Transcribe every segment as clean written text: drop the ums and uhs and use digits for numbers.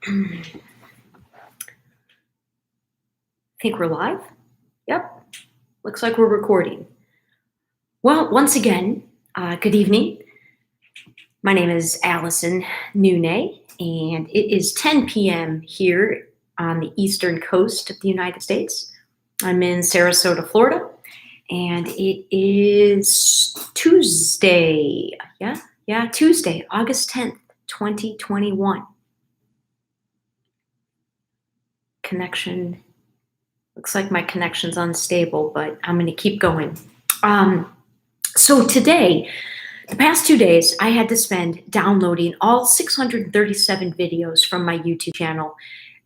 I think we're live. Yep. Looks like we're recording. Well, once again, good evening. My name is Alyson Noune, and it is 10 p.m. here on the eastern coast of the United States. I'm in Sarasota, Florida, and it is Tuesday. Tuesday, August 10th, 2021. Connection. Looks like my connection's unstable, but I'm going to keep going. So today, the past 2 days, I had to spend downloading all 637 videos from my YouTube channel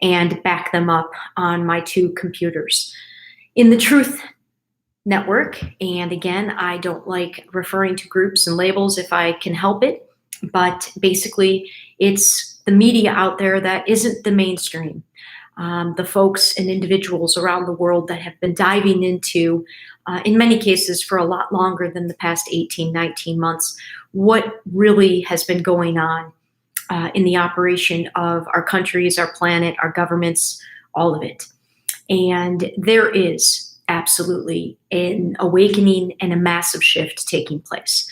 and back them up on my two computers in the Truth Network. And again, I don't like referring to groups and labels if I can help it, but basically it's the media out there that isn't the mainstream. The folks and individuals around the world that have been diving into, in many cases for a lot longer than the past 18, 19 months, what really has been going on in the operation of our countries, our planet, our governments, all of it. And there is absolutely an awakening and a massive shift taking place.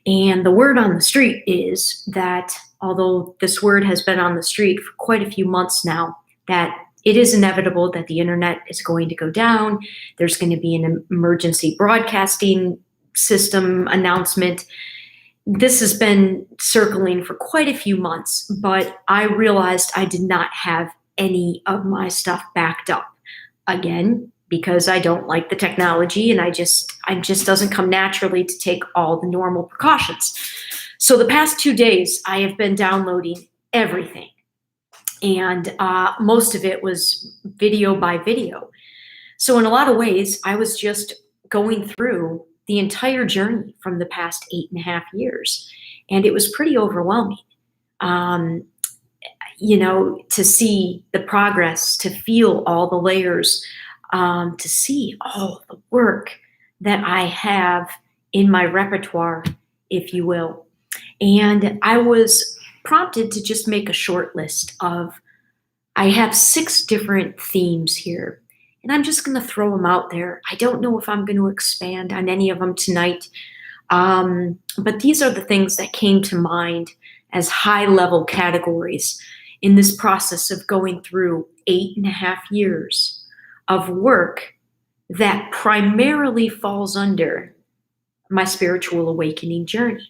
And the word on the street is that, although this word has been on the street for quite a few months now, that it is inevitable that the internet is going to go down. There's going to be an emergency broadcasting system announcement. This has been circling for quite a few months, but I realized I did not have any of my stuff backed up. Again, because I don't like the technology and I just doesn't come naturally to take all the normal precautions. So the past 2 days, I have been downloading everything. And most of it was video by video. So in a lot of ways, I was just going through the entire journey from the past 8.5 years. And it was pretty overwhelming, to see the progress, to feel all the layers, to see all the work that I have in my repertoire, if you will. And I was prompted to just make a short list of, I have 6 different themes here, and I'm just going to throw them out there. I don't know if I'm going to expand on any of them tonight, but these are the things that came to mind as high-level categories in this process of going through 8.5 years of work that primarily falls under my spiritual awakening journey.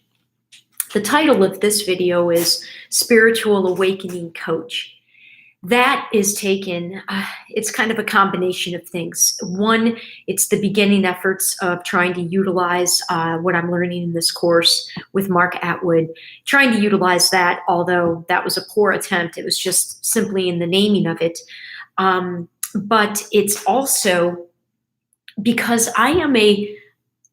The title of this video is Spiritual Awakening Coach. That is taken, it's kind of a combination of things. One, it's the beginning efforts of trying to utilize what I'm learning in this course with Mark Atwood, trying to utilize that, although that was a poor attempt. It was just simply in the naming of it. But it's also because I am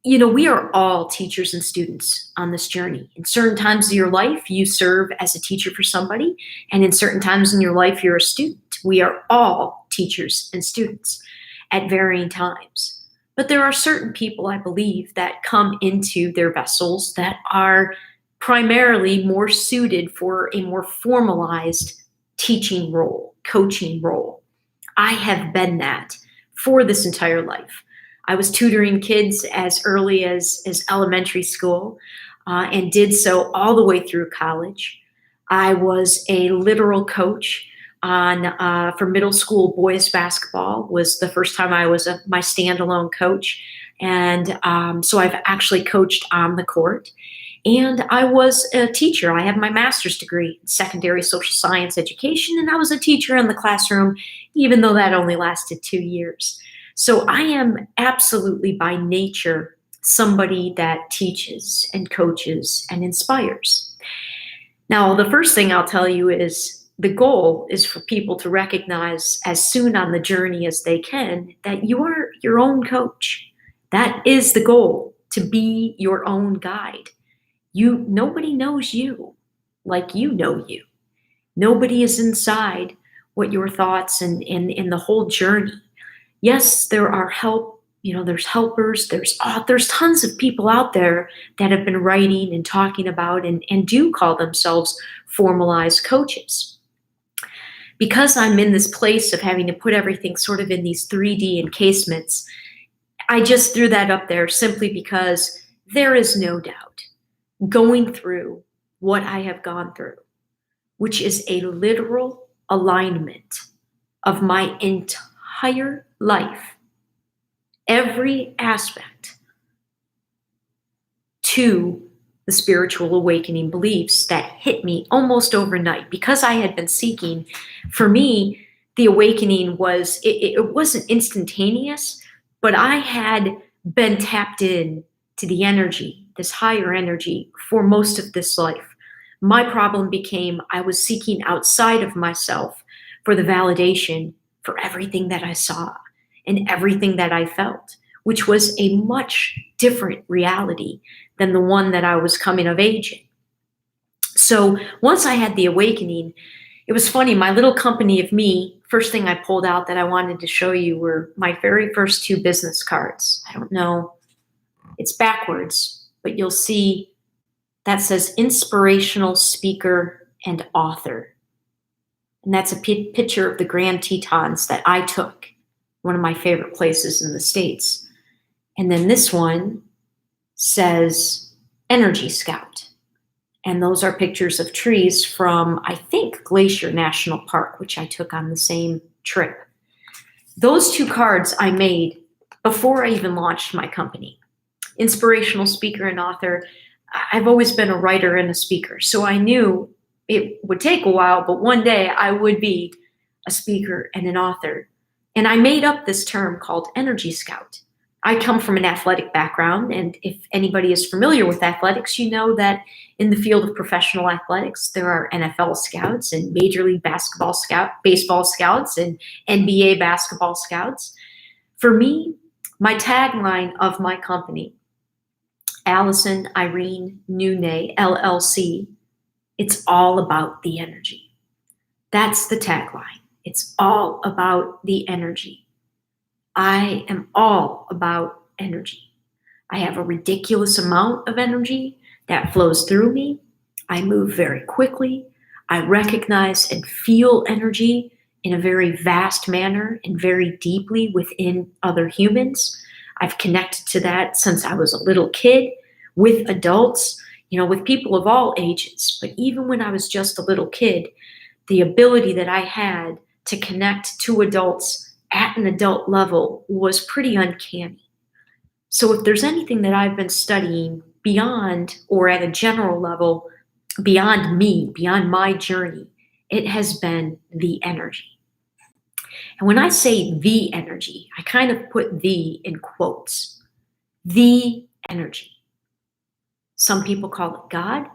we are all teachers and students on this journey. In certain times of your life, you serve as a teacher for somebody, and in certain times in your life, you're a student. We are all teachers and students at varying times. But there are certain people, I believe, that come into their vessels that are primarily more suited for a more formalized teaching role, coaching role. I have been that for this entire life. I was tutoring kids as early as elementary school and did so all the way through college. I was a literal coach for middle school boys basketball. Was the first time I was my standalone coach. And so I've actually coached on the court. And I was a teacher. I have my master's degree in secondary social science education, and I was a teacher in the classroom, even though that only lasted 2 years. So I am absolutely by nature somebody that teaches and coaches and inspires. Now, the first thing I'll tell you is the goal is for people to recognize as soon on the journey as they can that you are your own coach. That is the goal, to be your own guide. Nobody knows you like you know you. Nobody is inside what your thoughts and in the whole journey. Yes, there are there's helpers, there's tons of people out there that have been writing and talking about and do call themselves formalized coaches. because I'm in this place of having to put everything sort of in these 3D encasements, I just threw that up there simply because there is no doubt going through what I have gone through, which is a literal alignment of my entire life, every aspect, to the spiritual awakening beliefs that hit me almost overnight because I had been seeking. For me, the awakening it wasn't instantaneous, but I had been tapped in to the energy, this higher energy, for most of this life. My problem became I was seeking outside of myself for the validation for everything that I saw and everything that I felt, which was a much different reality than the one that I was coming of age in. So once I had the awakening, it was funny, my little company of me, first thing I pulled out that I wanted to show you were my very first 2 business cards. I don't know, it's backwards, but you'll see that says inspirational speaker and author. And that's a picture of the Grand Tetons that I took, one of my favorite places in the States. And then this one says Energy Scout. And those are pictures of trees from, I think, Glacier National Park, which I took on the same trip. Those 2 cards I made before I even launched my company. Inspirational speaker and author. I've always been a writer and a speaker, so I knew it would take a while, but one day I would be a speaker and an author. And I made up this term called Energy Scout. I come from an athletic background, and if anybody is familiar with athletics, you know that in the field of professional athletics, there are NFL scouts and Major League Baseball scouts and NBA basketball scouts. For me, my tagline of my company, Alyson Noune, LLC, it's all about the energy. That's the tagline. It's all about the energy. I am all about energy. I have a ridiculous amount of energy that flows through me. I move very quickly. I recognize and feel energy in a very vast manner and very deeply within other humans. I've connected to that since I was a little kid, with adults, with people of all ages. But even when I was just a little kid, the ability that I had to connect to adults at an adult level was pretty uncanny. So if there's anything that I've been studying beyond, or at a general level, beyond me, beyond my journey, it has been the energy. And when I say the energy, I kind of put the in quotes. The energy. Some people call it God.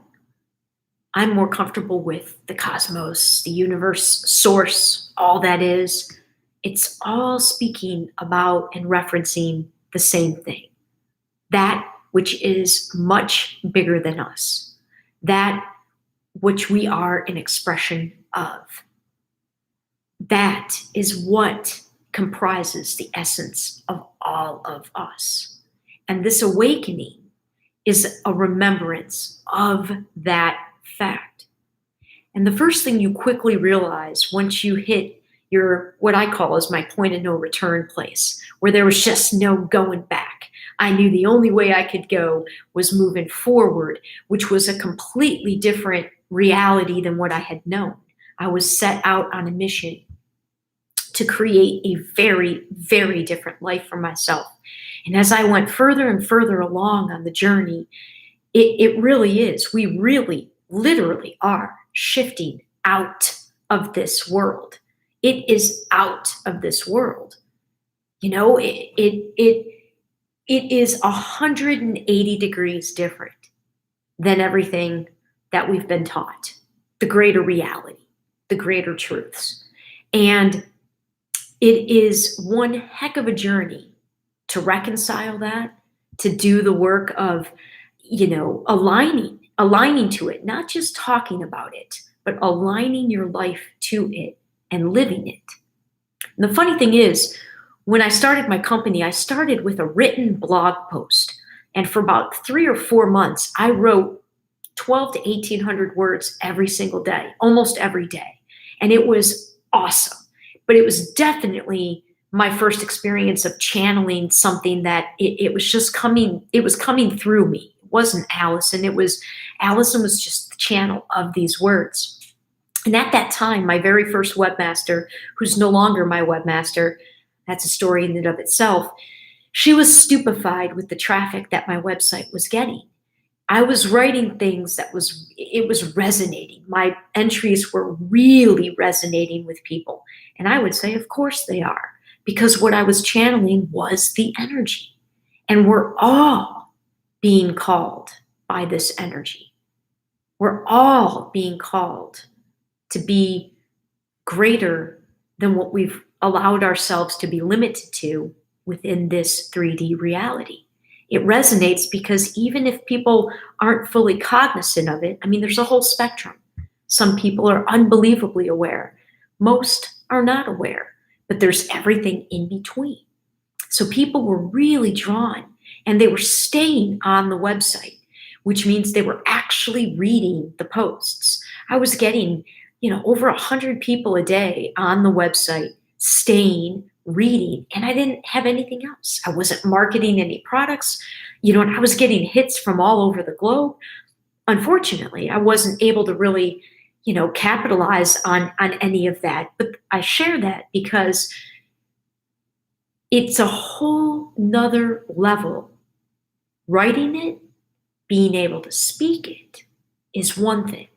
I'm more comfortable with the cosmos, the universe, source, all that is. It's all speaking about and referencing the same thing. That which is much bigger than us. That which we are an expression of. That is what comprises the essence of all of us. And this awakening is a remembrance of that fact. And the first thing you quickly realize once you hit your, what I call is my point of no return place, where there was just no going back. I knew the only way I could go was moving forward, which was a completely different reality than what I had known. I was set out on a mission to create a very, very different life for myself. And as I went further and further along on the journey, it really is. We really, literally are shifting out of this world. It is out of this world. It is 180 degrees different than everything that we've been taught, the greater reality, the greater truths. And it is one heck of a journey to reconcile that, to do the work of, aligning to it, not just talking about it, but aligning your life to it and living it. And the funny thing is, when I started my company, I started with a written blog post. And for about 3 or 4 months, I wrote 12 to 1,800 words every single day, almost every day. And it was awesome. But it was definitely my first experience of channeling something that it was just coming through me. It wasn't Alyson was just the channel of these words. And at that time, my very first webmaster, who's no longer my webmaster, that's a story in and of itself, she was stupefied with the traffic that my website was getting. I was writing things it was resonating. My entries were really resonating with people. And I would say, of course they are, because what I was channeling was the energy. And we're all being called by this energy. We're all being called to be greater than what we've allowed ourselves to be limited to within this 3D reality. It resonates because even if people aren't fully cognizant of it, I mean, there's a whole spectrum. Some people are unbelievably aware. Most are not aware, but there's everything in between. So people were really drawn, and they were staying on the website, which means they were actually reading the posts. I was getting, over 100 people a day on the website, staying, reading, and I didn't have anything else. I wasn't marketing any products, and I was getting hits from all over the globe. Unfortunately, I wasn't able to really, capitalize on any of that. But I share that because it's a whole nother level. Writing it, being able to speak it is one thing.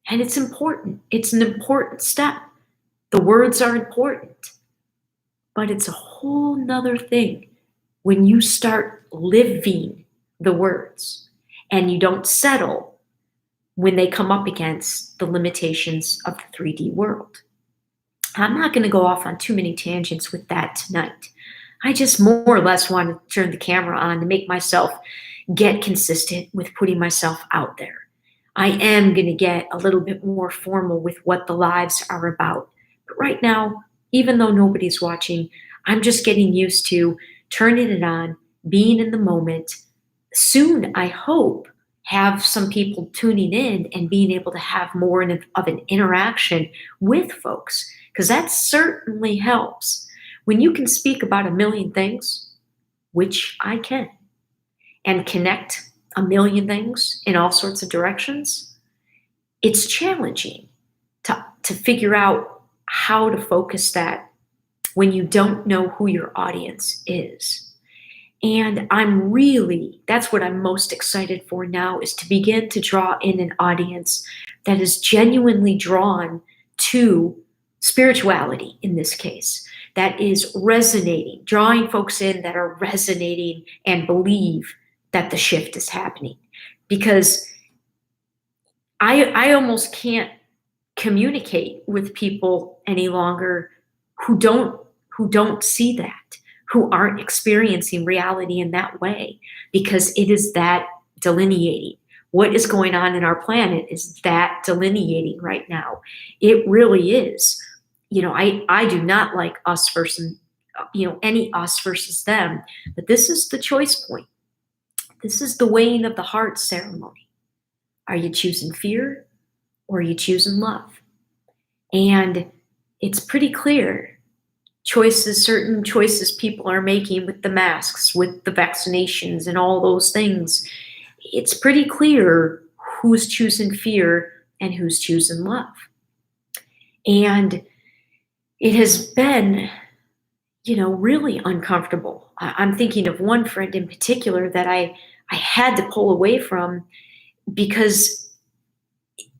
And it's important. It's an important step. The words are important. But it's a whole nother thing when you start living the words and you don't settle when they come up against the limitations of the 3D world. I'm not going to go off on too many tangents with that tonight. I just more or less want to turn the camera on to make myself get consistent with putting myself out there. I am going to get a little bit more formal with what the lives are about. But right now, even though nobody's watching, I'm just getting used to turning it on, being in the moment. Soon, I hope, have some people tuning in and being able to have more of an interaction with folks, because that certainly helps. When you can speak about a million things, which I can, and connect a million things in all sorts of directions, it's challenging to figure out how to focus that when you don't know who your audience is. And that's what I'm most excited for now, is to begin to draw in an audience that is genuinely drawn to spirituality in this case, that is resonating, drawing folks in that are resonating and believe that the shift is happening. Because I almost can't communicate with people any longer who don't see that, who aren't experiencing reality in that way, because it is that delineating. What is going on in our planet is that delineating right now. It really is. I do not like us versus, any us versus them, but this is the choice point. This is the weighing of the heart ceremony. Are you choosing fear or are you choosing love? And it's pretty clear. Certain choices people are making with the masks, with the vaccinations and all those things. It's pretty clear who's choosing fear and who's choosing love. And it has been, really uncomfortable. I'm thinking of one friend in particular that I had to pull away from because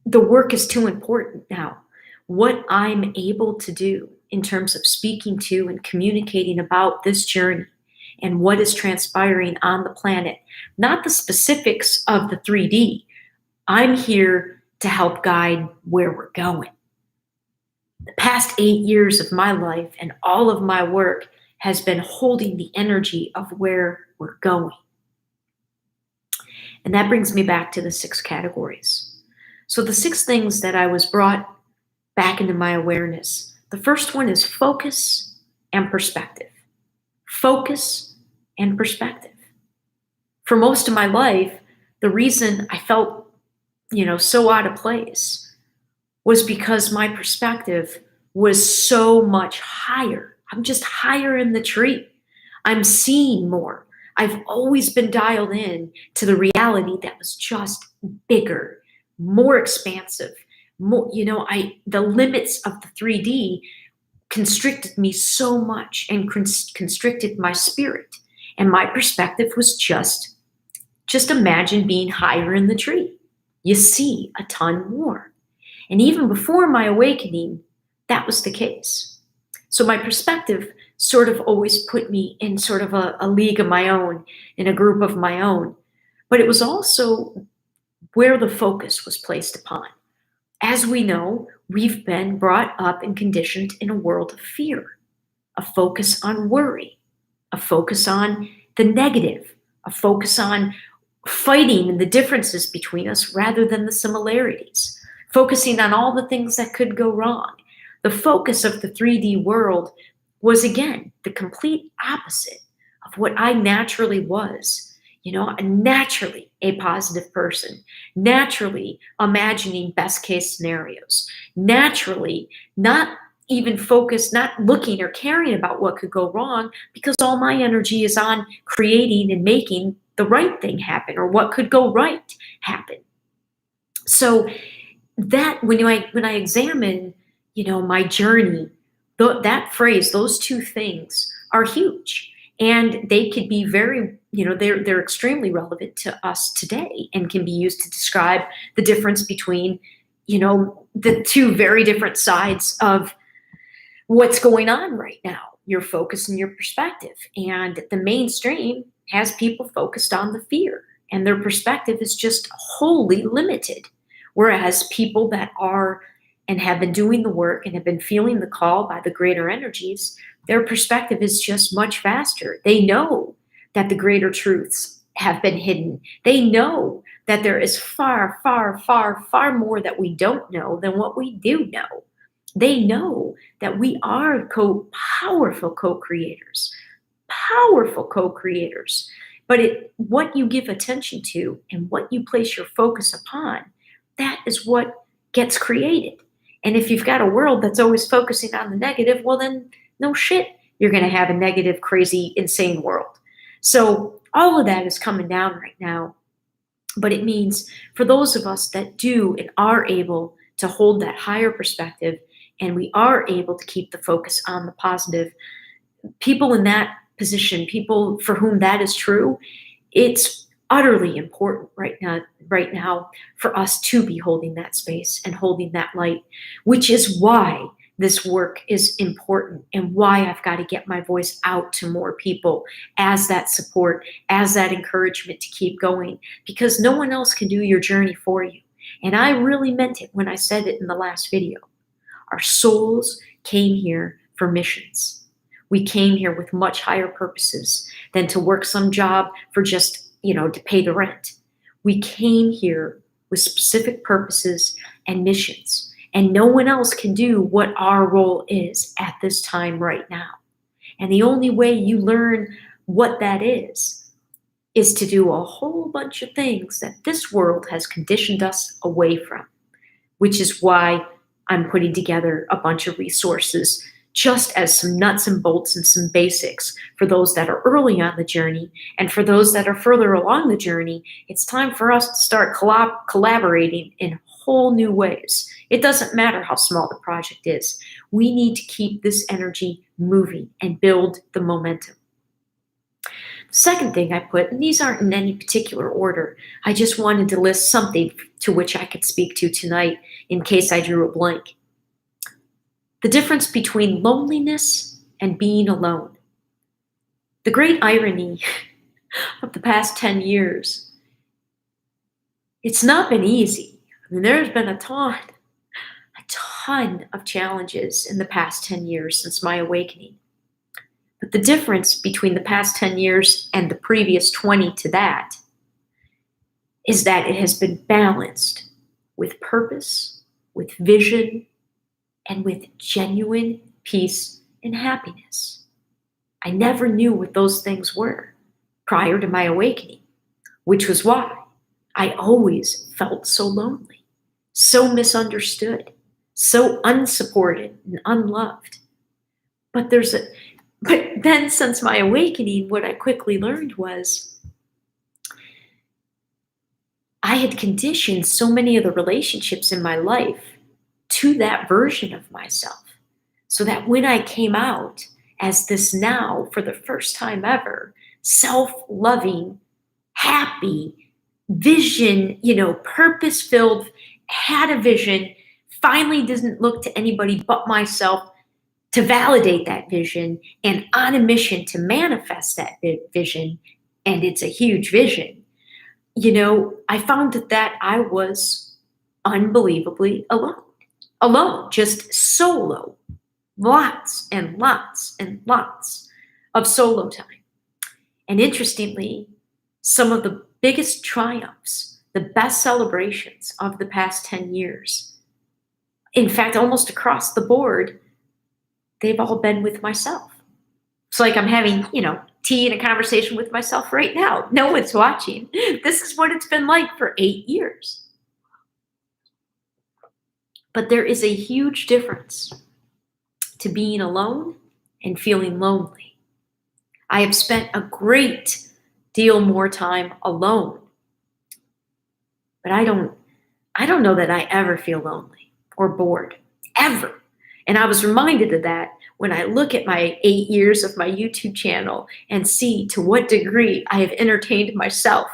the work is too important now. What I'm able to do in terms of speaking to and communicating about this journey and what is transpiring on the planet, not the specifics of the 3D. I'm here to help guide where we're going. The past 8 years of my life and all of my work has been holding the energy of where we're going. And that brings me back to the 6 categories. So the 6 things that I was brought back into my awareness. The first one is focus and perspective. Focus and perspective. For most of my life, the reason I felt, so out of place was because my perspective was so much higher. I'm just higher in the tree. I'm seeing more. I've always been dialed in to the reality that was just bigger, more expansive. More, the limits of the 3D constricted me so much and constricted my spirit. And my perspective was just imagine being higher in the tree. You see a ton more. And even before my awakening, that was the case. So my perspective sort of always put me in sort of a league of my own, in a group of my own. But it was also where the focus was placed upon. As we know, we've been brought up and conditioned in a world of fear, a focus on worry, a focus on the negative, a focus on fighting the differences between us rather than the similarities, focusing on all the things that could go wrong. The focus of the 3D world was, again, the complete opposite of what I naturally was. Naturally a positive person, naturally imagining best case scenarios, naturally not even focused, not looking or caring about what could go wrong, because all my energy is on creating and making the right thing happen, or what could go right happen. So that when I examine, my journey, that phrase, those two things are huge. And they could be very, they're extremely relevant to us today and can be used to describe the difference between, the two very different sides of what's going on right now, your focus and your perspective. And the mainstream has people focused on the fear, and their perspective is just wholly limited. Whereas people that are and have been doing the work and have been feeling the call by the greater energies, their perspective is just much faster. They know that the greater truths have been hidden. They know that there is far, far, far, far more that we don't know than what we do know. They know that we are powerful co-creators, But what you give attention to and what you place your focus upon, that is what gets created. And if you've got a world that's always focusing on the negative, well then, no shit, you're going to have a negative, crazy, insane world. So all of that is coming down right now. But it means for those of us that do and are able to hold that higher perspective, and we are able to keep the focus on the positive, people in that position, people for whom that is true, it's utterly important right now for us to be holding that space and holding that light, which is why this work is important and why I've got to get my voice out to more people as that support, as that encouragement to keep going, because no one else can do your journey for you. And I really meant it when I said it in the last video. Our souls came here for missions. We came here with much higher purposes than to work some job for just to pay the rent. We came here with specific purposes and missions, and no one else can do what our role is at this time right now. And the only way you learn what that is to do a whole bunch of things that this world has conditioned us away from, which is why I'm putting together a bunch of resources just as some nuts and bolts and some basics for those that are early on the journey. And for those that are further along the journey, it's time for us to start collaborating in whole new ways. It doesn't matter how small the project is. We need to keep this energy moving and build the momentum. The second thing I put, and these aren't in any particular order, I just wanted to list something to which I could speak to tonight in case I drew a blank. The difference between loneliness and being alone. The great irony of the past 10 years, it's not been easy. There's been a ton of challenges in the past 10 years since my awakening. But the difference between the past 10 years and the previous 20 to that is that it has been balanced with purpose, with vision, and with genuine peace and happiness. I never knew what those things were prior to my awakening, which was why I always felt so lonely, so misunderstood, so unsupported and unloved. But but then since my awakening, what I quickly learned was I had conditioned so many of the relationships in my life to that version of myself. So that when I came out as this now, for the first time ever, self loving, happy, vision, purpose filled, had a vision, finally didn't look to anybody but myself to validate that vision, and on a mission to manifest that vision. And it's a huge vision. I found that I was unbelievably alone, just solo, lots and lots and lots of solo time. And interestingly, some of the biggest triumphs, the best celebrations of the past 10 years, in fact, almost across the board, they've all been with myself. It's like I'm having, tea and a conversation with myself right now. No one's watching. This is what it's been like for 8 years. But there is a huge difference to being alone and feeling lonely. I have spent a great deal more time alone. But I don't know that I ever feel lonely or bored, ever. And I was reminded of that when I look at my 8 years of my YouTube channel and see to what degree I have entertained myself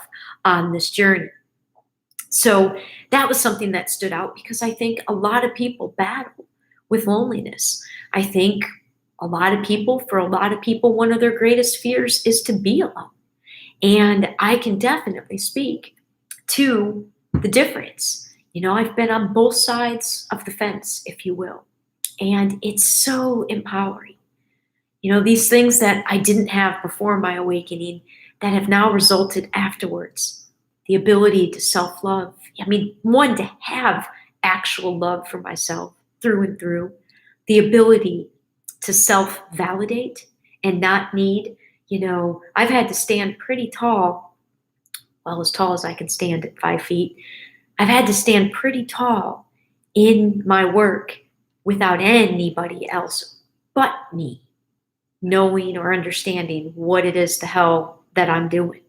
on this journey. So that was something that stood out because I think a lot of people battle with loneliness. I think for a lot of people, one of their greatest fears is to be alone. And I can definitely speak to the difference. I've been on both sides of the fence, if you will. And it's so empowering. These things that I didn't have before my awakening that have now resulted afterwards. The ability to self-love. One, to have actual love for myself through and through. The ability to self-validate and not need, I've had to stand pretty tall, well, as tall as I can stand at 5 feet. I've had to stand pretty tall in my work without anybody else but me knowing or understanding what it is the hell that I'm doing.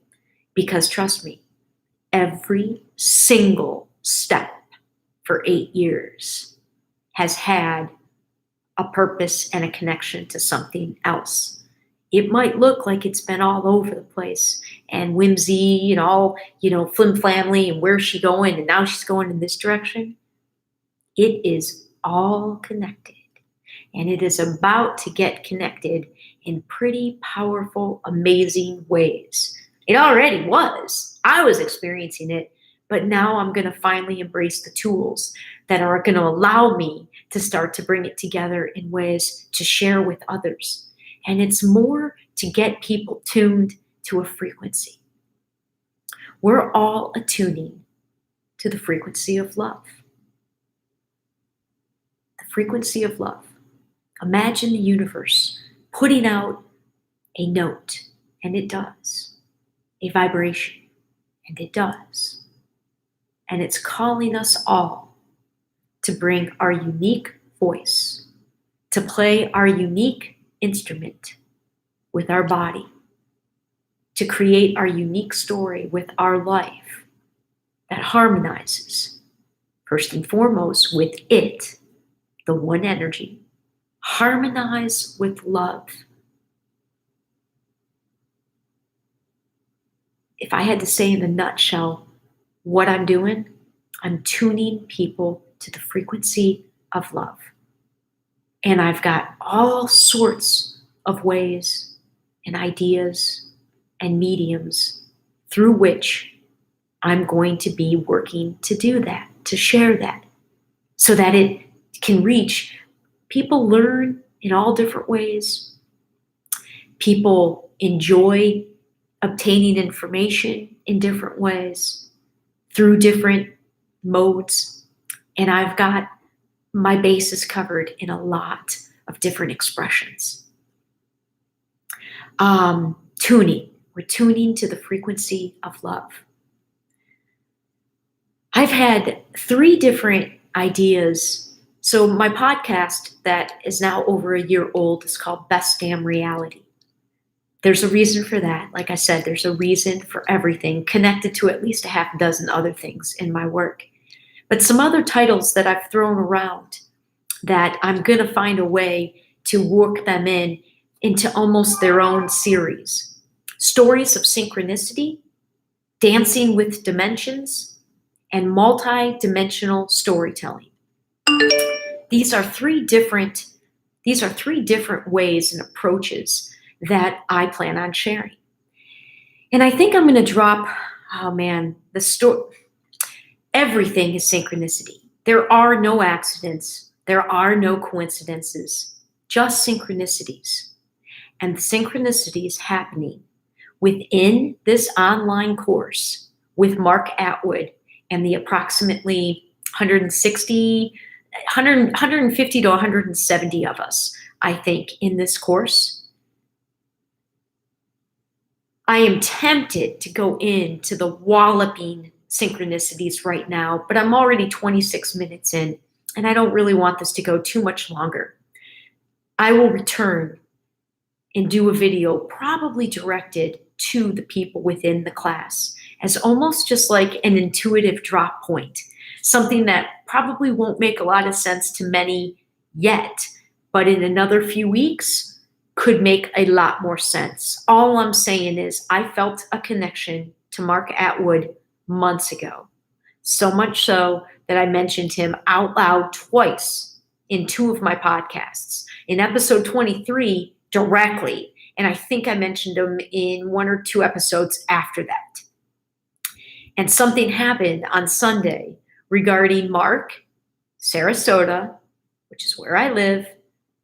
Because trust me, every single step for 8 years has had a purpose and a connection to something else. It might look like it's been all over the place and whimsy and all, flim-flamly and where's she going and now she's going in this direction. It is all connected, and it is about to get connected in pretty powerful, amazing ways. It already was. I was experiencing it, but now I'm going to finally embrace the tools that are going to allow me to start to bring it together in ways to share with others. And it's more to get people tuned to a frequency. We're all attuning to the frequency of love. The frequency of love. Imagine the universe putting out a note, and it does. A vibration, and it does. And it's calling us all to bring our unique voice, to play our unique instrument with our body, to create our unique story with our life that harmonizes, first and foremost, with it, the one energy. Harmonize with love. If I had to say in a nutshell what I'm doing, I'm tuning people to the frequency of love. And I've got all sorts of ways and ideas and mediums through which I'm going to be working to do that, to share that, so that it can reach. People learn in all different ways. People enjoy obtaining information in different ways through different modes. And I've got my bases covered in a lot of different expressions. Tuning. We're tuning to the frequency of love. I've had 3 different ideas So my podcast that is now over a year old is called Best Damn Reality. There's a reason for that. Like I said, there's a reason for everything, connected to at least a half dozen other things in my work. But some other titles that I've thrown around that I'm going to find a way to work them into almost their own series. Stories of Synchronicity, Dancing with Dimensions, and Multi-Dimensional Storytelling. These are three different ways and approaches that I plan on sharing. And I think I'm going to drop, everything is synchronicity. There are no accidents. There are no coincidences, just synchronicities. And the synchronicities happening within this online course with Mark Atwood and the approximately 150 to 170 of us, I think, in this course. I am tempted to go into the walloping synchronicities right now, but I'm already 26 minutes in, and I don't really want this to go too much longer. I will return and do a video probably directed to the people within the class as almost just like an intuitive drop point, something that probably won't make a lot of sense to many yet, but in another few weeks could make a lot more sense. All I'm saying is I felt a connection to Mark Atwood months ago, so much so that I mentioned him out loud twice in two of my podcasts. In episode 23, directly, and I think I mentioned him in one or two episodes after that. And something happened on Sunday regarding Mark, Sarasota, which is where I live,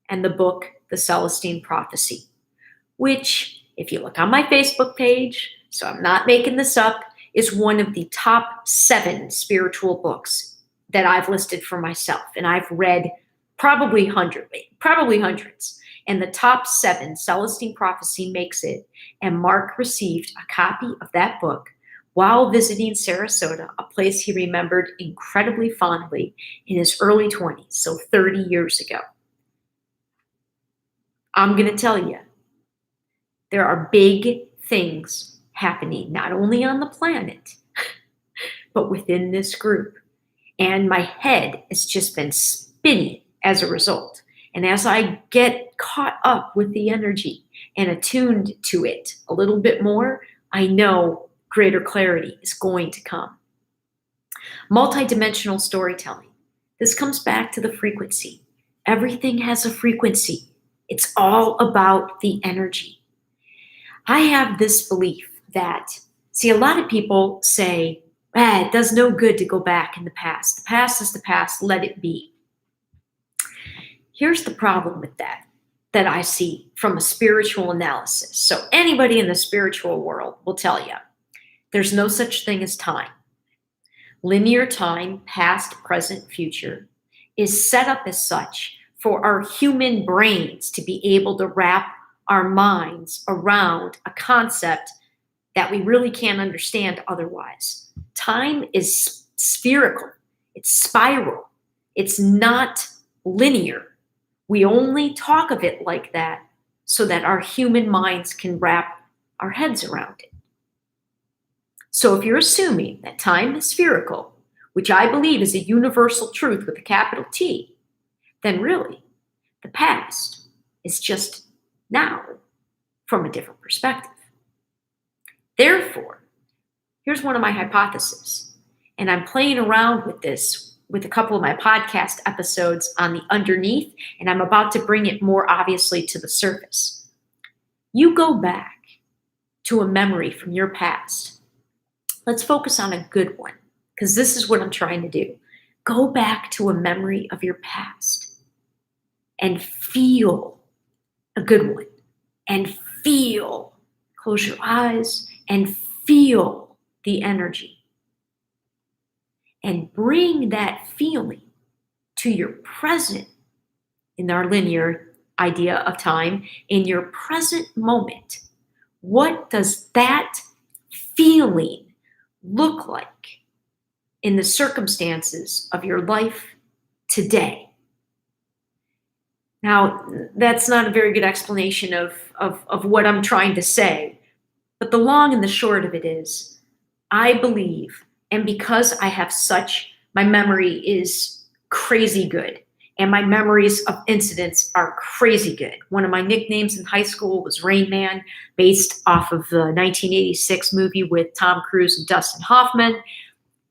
and the book, The Celestine Prophecy, which, if you look on my Facebook page, so I'm not making this up, is one of the top 7 spiritual books that I've listed for myself. And I've read probably hundreds. And the top 7, Celestine Prophecy makes it. And Mark received a copy of that book while visiting Sarasota, a place he remembered incredibly fondly in his early 20s, so 30 years ago. I'm going to tell you, there are big things happening, not only on the planet, but within this group. And my head has just been spinning as a result. And as I get caught up with the energy and attuned to it a little bit more, I know greater clarity is going to come. Multidimensional storytelling. This comes back to the frequency. Everything has a frequency. It's all about the energy. I have this belief that, a lot of people say, it does no good to go back in the past. The past is the past, let it be. Here's the problem with that I see from a spiritual analysis. So anybody in the spiritual world will tell you, there's no such thing as time. Linear time, past, present, future, is set up as such for our human brains to be able to wrap our minds around a concept that we really can't understand otherwise. Time is spherical. It's spiral. It's not linear. We only talk of it like that so that our human minds can wrap our heads around it. So if you're assuming that time is spherical, which I believe is a universal truth with a capital T, then really the past is just now from a different perspective. Therefore, here's one of my hypotheses, and I'm playing around with this with a couple of my podcast episodes on the underneath, and I'm about to bring it more obviously to the surface. You go back to a memory from your past. Let's focus on a good one, because this is what I'm trying to do. Go back to a memory of your past and feel a good one, and feel, close your eyes and feel the energy. And bring that feeling to your present, in our linear idea of time, in your present moment. What does that feeling look like in the circumstances of your life today? Now, that's not a very good explanation of what I'm trying to say, but the long and the short of it is, I believe, and because I have my memory is crazy good, and my memories of incidents are crazy good. One of my nicknames in high school was Rain Man, based off of the 1986 movie with Tom Cruise and Dustin Hoffman.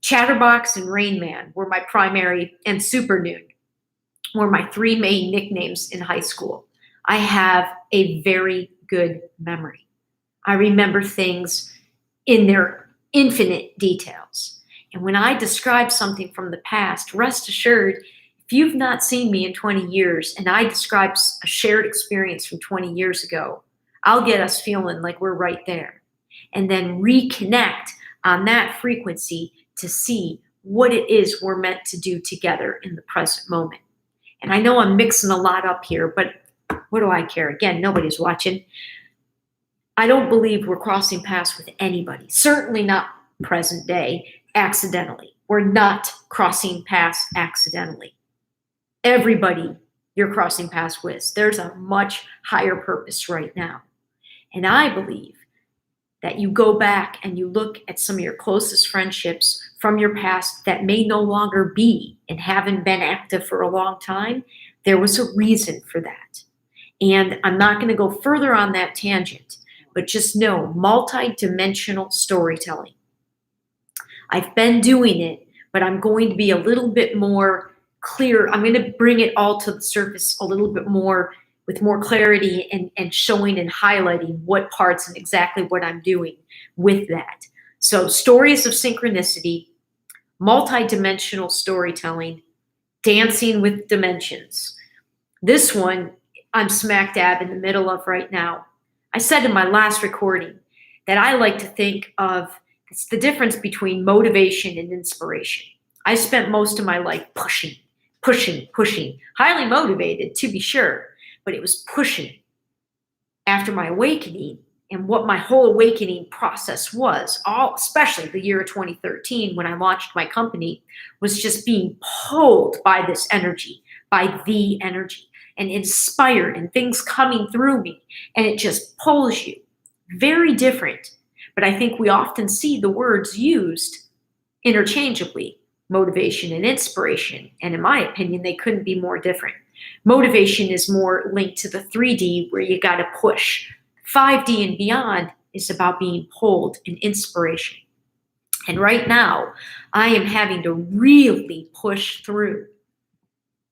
Chatterbox and Rain Man were my primary, and Super Noon were my three main nicknames in high school. I have a very good memory. I remember things in their infinite details. And when I describe something from the past, rest assured, if you've not seen me in 20 years and I describe a shared experience from 20 years ago, I'll get us feeling like we're right there. And then reconnect on that frequency to see what it is we're meant to do together in the present moment. And I know I'm mixing a lot up here, but what do I care? Again, nobody's watching. I don't believe we're crossing paths with anybody, certainly not present day, accidentally. We're not crossing paths accidentally. Everybody you're crossing paths with, there's a much higher purpose right now. And I believe that you go back and you look at some of your closest friendships from your past that may no longer be and haven't been active for a long time. There was a reason for that. And I'm not going to go further on that tangent, but just know multi-dimensional storytelling. I've been doing it, but I'm going to be a little bit more clear. I'm going to bring it all to the surface a little bit more with more clarity and showing and highlighting what parts and exactly what I'm doing with that. So stories of synchronicity, multi-dimensional storytelling, dancing with dimensions. This one I'm smack dab in the middle of right now. I said in my last recording that I like to think of it's the difference between motivation and inspiration. I spent most of my life pushing, highly motivated to be sure, but it was pushing. After my awakening and what my whole awakening process was, especially the year of 2013 when I launched my company, was just being pulled by this energy, by the energy, and inspired and things coming through me, and it just pulls you. Very different, but I think we often see the words used interchangeably, motivation and inspiration, and in my opinion, they couldn't be more different. Motivation is more linked to the 3D where you got to push. 5D and beyond is about being pulled and inspiration. And right now, I am having to really push through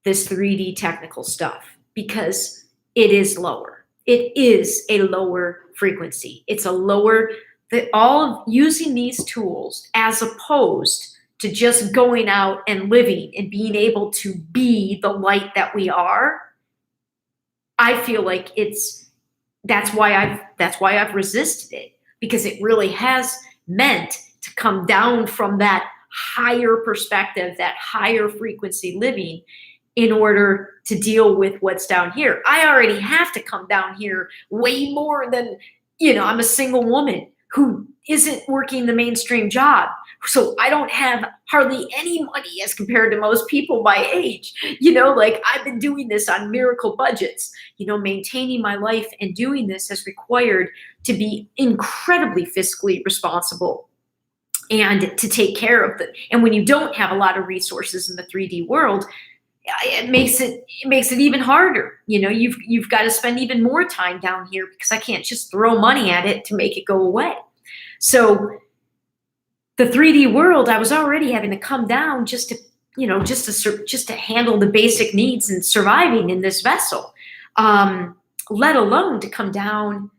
this 3D technical stuff because it is lower. It is a lower frequency. It's a lower, all of using these tools as opposed to just going out and living and being able to be the light that we are. I feel like that's why I've resisted it, because it really has meant to come down from that higher perspective, that higher frequency living in order to deal with what's down here. I already have to come down here way more than, I'm a single woman who isn't working the mainstream job. So I don't have hardly any money as compared to most people my age. Like I've been doing this on miracle budgets. Maintaining my life and doing this has required to be incredibly fiscally responsible and to take care of and when you don't have a lot of resources in the 3D world, it makes it even harder. You've got to spend even more time down here because I can't just throw money at it to make it go away. So the 3D world, I was already having to come down just to handle the basic needs and surviving in this vessel, let alone to come down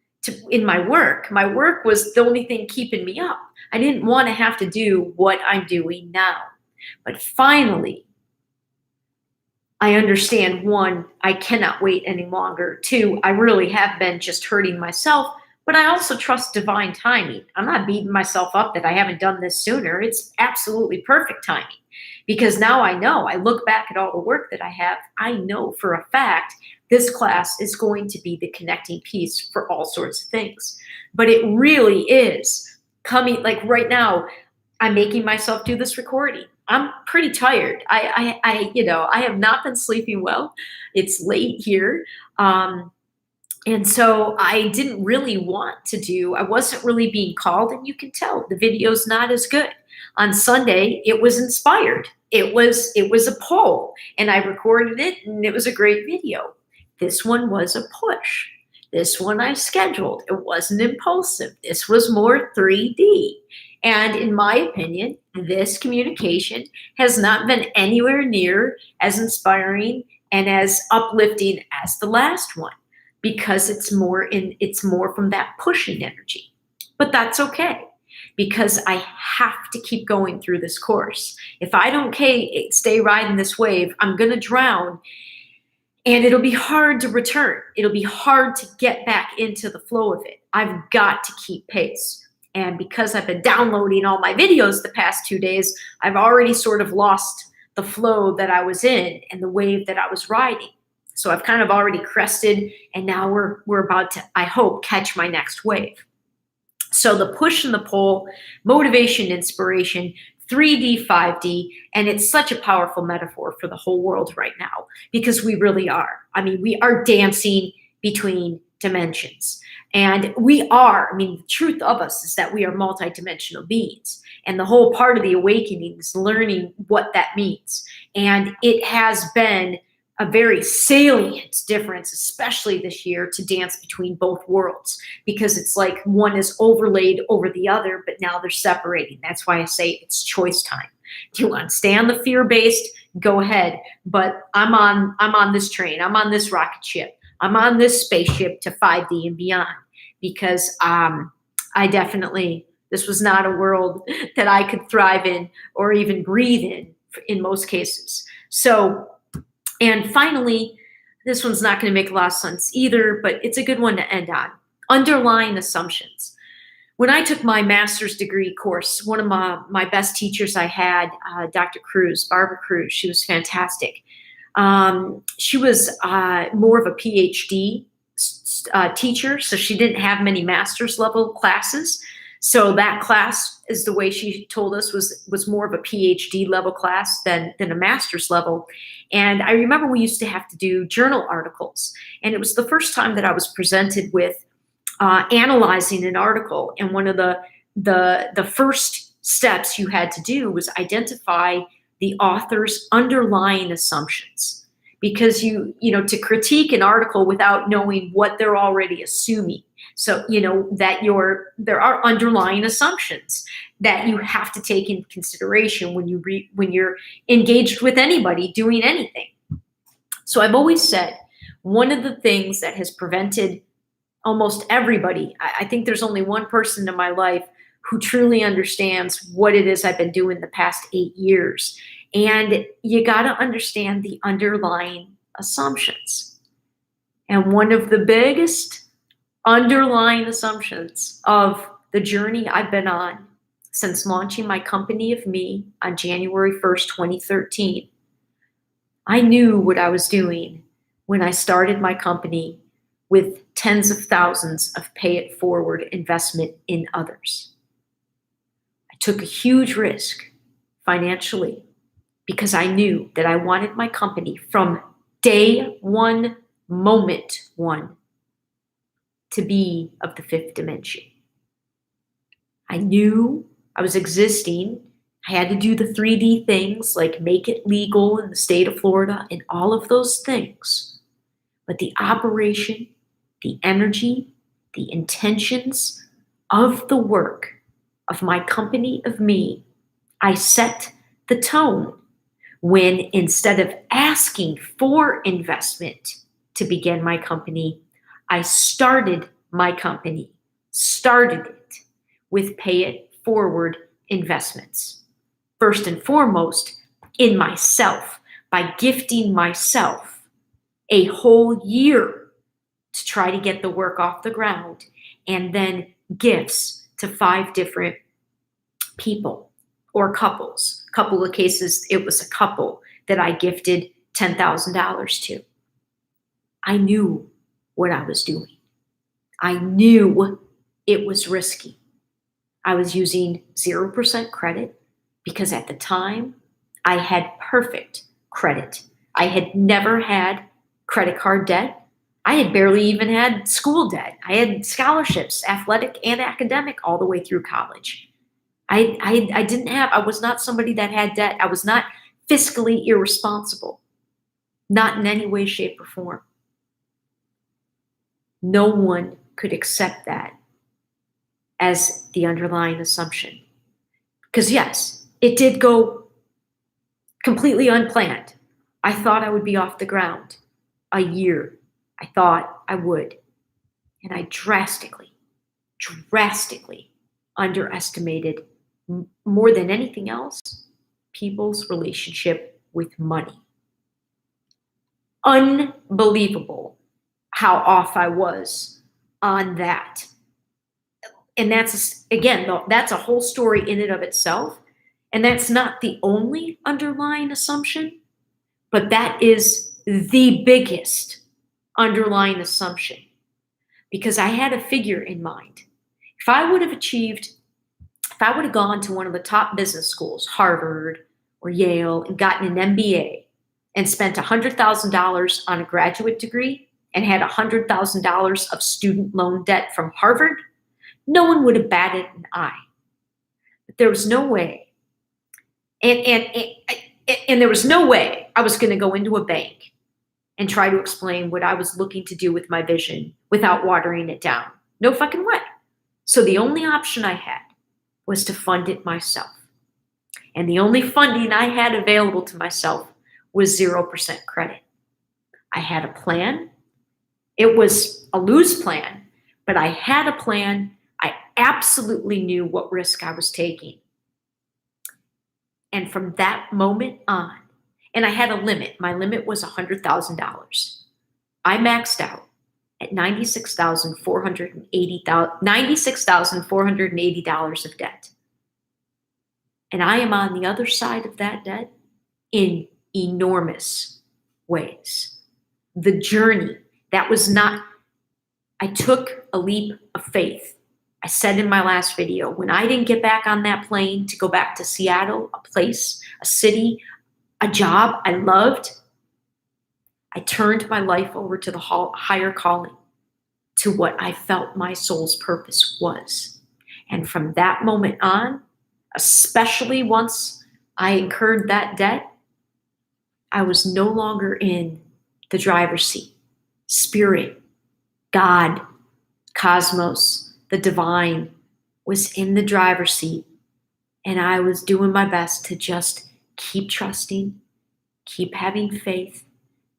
in my work. My work was the only thing keeping me up. I didn't want to have to do what I'm doing now. But finally, I understand, one, I cannot wait any longer. Two, I really have been just hurting myself, but I also trust divine timing. I'm not beating myself up that I haven't done this sooner. It's absolutely perfect timing because now I know. I look back at all the work that I have. I know for a fact this class is going to be the connecting piece for all sorts of things. But it really is coming, like right now, I'm making myself do this recording. I'm pretty tired. I have not been sleeping well. It's late here. Um, and so I didn't really want to I wasn't really being called, and you can tell the video's not as good. On Sunday, it was inspired. It was a poll, and I recorded it, and it was a great video. This one was a push. This one I scheduled. It wasn't impulsive. This was more 3D. And in my opinion, this communication has not been anywhere near as inspiring and as uplifting as the last one, because it's more from that pushing energy. But that's okay, because I have to keep going through this course. If I don't stay riding this wave, I'm going to drown, and it'll be hard to return. It'll be hard to get back into the flow of it. I've got to keep pace. And because I've been downloading all my videos the past 2 days, I've already sort of lost the flow that I was in and the wave that I was riding. So I've kind of already crested, and now we're about to, I hope, catch my next wave. So the push and the pull, motivation, inspiration, 3D, 5D, and it's such a powerful metaphor for the whole world right now, because we really are. I mean, we are dancing between dimensions. And the truth of us is that we are multidimensional beings. And the whole part of the awakening is learning what that means. And it has been a very salient difference, especially this year, to dance between both worlds, because it's like one is overlaid over the other, but now they're separating. That's why I say it's choice time. Do you want to stay on the fear-based? Go ahead. But I'm on this train. I'm on this rocket ship. I'm on this spaceship to 5D and beyond, because this was not a world that I could thrive in or even breathe in most cases. So, and finally, this one's not going to make a lot of sense either, but it's a good one to end on. Underlying assumptions. When I took my master's degree course, one of my best teachers I had, Dr. Cruz, Barbara Cruz, she was fantastic. She was more of a PhD teacher, so she didn't have many master's level classes. So that class, is the way she told us, was more of a PhD level class than a master's level. And I remember we used to have to do journal articles, and it was the first time that I was presented with analyzing an article. And one of the first steps you had to do was identify the author's underlying assumptions, because to critique an article without knowing what they're already assuming. So, that there are underlying assumptions that you have to take into consideration when you're engaged with anybody doing anything. So I've always said, one of the things that has prevented almost everybody, I think there's only one person in my life who truly understands what it is I've been doing the past 8 years. And you got to understand the underlying assumptions. And one of the biggest underlying assumptions of the journey I've been on since launching my company of me on January 1st, 2013, I knew what I was doing when I started my company with tens of thousands of pay it forward investment in others. I took a huge risk financially, because I knew that I wanted my company from day one, moment one, to be of the fifth dimension. I knew I was existing. I had to do the 3D things, like make it legal in the state of Florida and all of those things. But the operation, the energy, the intentions of the work of my company of me, I set the tone when, instead of asking for investment to begin my company, I started my company, started it with pay it forward investments. First and foremost, in myself, by gifting myself a whole year to try to get the work off the ground, and then gifts to 5 different people or couples. A couple of cases, it was a couple that I gifted $10,000 to. I knew what I was doing. I knew it was risky. I was using 0% credit, because at the time I had perfect credit. I had never had credit card debt. I had barely even had school debt. I had scholarships, athletic and academic, all the way through college. I was not somebody that had debt. I was not fiscally irresponsible, not in any way, shape, or form. No one could accept that as the underlying assumption. Because yes, it did go completely unplanned. I thought I would be off the ground a year. I thought I would. And I drastically underestimated, more than anything else, people's relationship with money. Unbelievable how off I was on that. And that's, again, that's a whole story in and of itself. And that's not the only underlying assumption, but that is the biggest underlying assumption. Because I had a figure in mind. If I would have gone to one of the top business schools, Harvard or Yale, and gotten an MBA and spent $100,000 on a graduate degree and had $100,000 of student loan debt from Harvard, no one would have batted an eye. But there was no way. And there was no way I was going to go into a bank and try to explain what I was looking to do with my vision without watering it down. No fucking way. So the only option I had was to fund it myself. And the only funding I had available to myself was 0% credit. I had a plan. It was a loose plan, but I had a plan. I absolutely knew what risk I was taking. And from that moment on, and I had a limit. My limit was $100,000. I maxed out at $96,480 of debt. And I am on the other side of that debt in enormous ways. The journey, that was not, I took a leap of faith. I said in my last video, when I didn't get back on that plane to go back to Seattle, a place, a city, a job I loved, I turned my life over to the higher calling, to what I felt my soul's purpose was. And from that moment on, especially once I incurred that debt, I was no longer in the driver's seat. Spirit, God, cosmos, the divine was in the driver's seat. And I was doing my best to just keep trusting, keep having faith,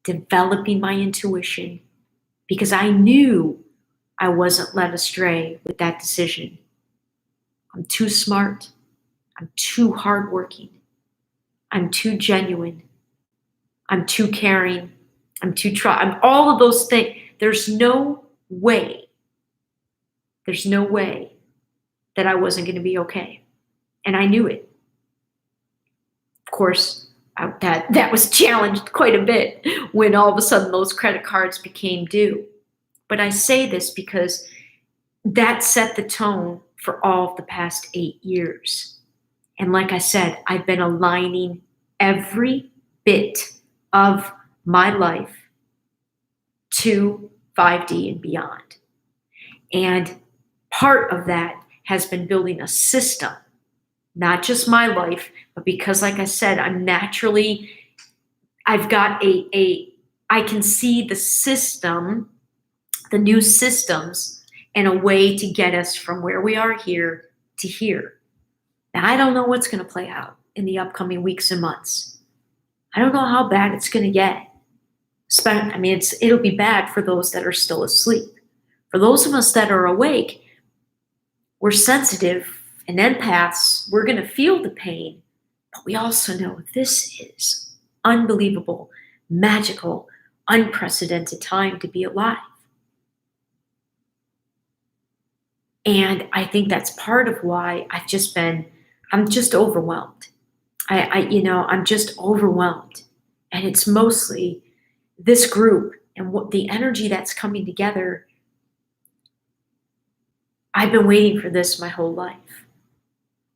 developing my intuition, because I knew I wasn't led astray with that decision. I'm too smart. I'm too hardworking. I'm too genuine. I'm too caring. I'm all of those things. There's no way that I wasn't going to be okay. And I knew it. Of course, that was challenged quite a bit when all of a sudden those credit cards became due. But I say this because that set the tone for all of the past 8 years. And like I said, I've been aligning every bit of my life to 5D and beyond. And part of that has been building a system, not just my life, but because, like I said, I've got I can see the system, the new systems, and a way to get us from where we are here to here. Now, I don't know what's going to play out in the upcoming weeks and months. I don't know how bad it's going to get. It'll be bad for those that are still asleep. For those of us that are awake, we're sensitive and empaths. We're going to feel the pain, but we also know this is unbelievable, magical, unprecedented time to be alive. And I think that's part of why I'm just overwhelmed. I'm just overwhelmed. And it's mostly this group and what the energy that's coming together. I've been waiting for this my whole life.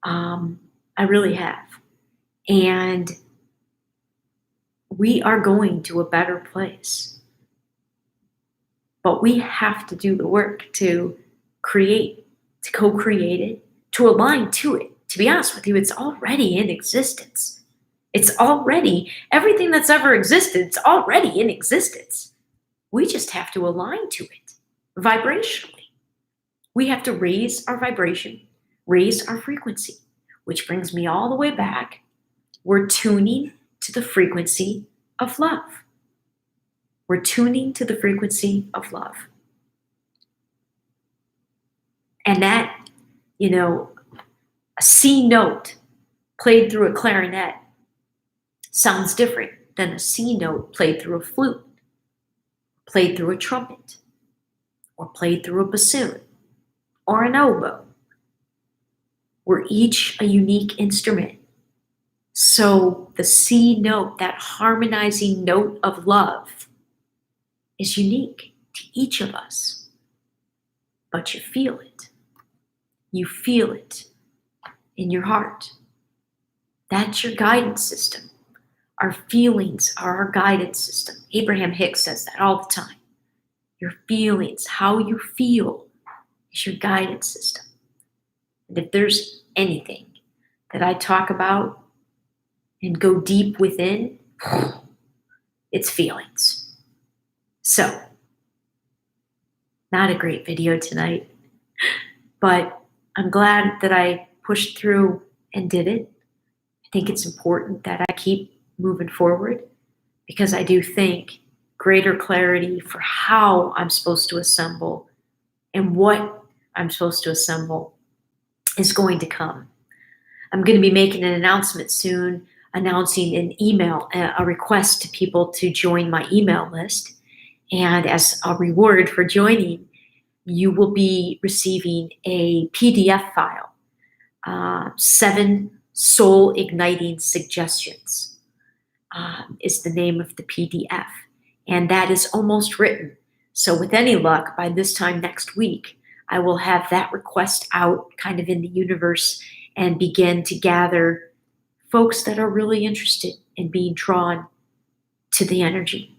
I really have. And we are going to a better place. But we have to do the work to create, to co-create it, to align to it. To be honest with you, it's already in existence. It's already, everything that's ever existed, it's already in existence. We just have to align to it vibrationally. We have to raise our vibration, raise our frequency, which brings me all the way back. We're tuning to the frequency of love. We're tuning to the frequency of love. And that, a C note played through a clarinet sounds different than a C note played through a flute, played through a trumpet, or played through a bassoon, or an oboe. We're each a unique instrument. So the C note, that harmonizing note of love, is unique to each of us. But you feel it. You feel it in your heart. That's your guidance system. Our feelings are our guidance system. Abraham Hicks says that all the time. Your feelings, how you feel, is your guidance system. And if there's anything that I talk about and go deep within, it's feelings. So, not a great video tonight, but I'm glad that I pushed through and did it. I think it's important that I keep moving forward because I do think greater clarity for how I'm supposed to assemble and what I'm supposed to assemble is going to come. I'm going to be making an announcement soon, announcing an email, a request to people to join my email list. And as a reward for joining, you will be receiving a PDF file, 7 soul igniting suggestions is the name of the PDF. And that is almost written. So with any luck, by this time next week, I will have that request out kind of in the universe and begin to gather folks that are really interested in being drawn to the energy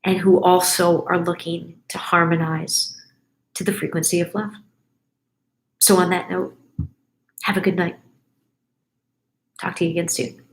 and who also are looking to harmonize to the frequency of love. So on that note, have a good night. Talk to you again soon.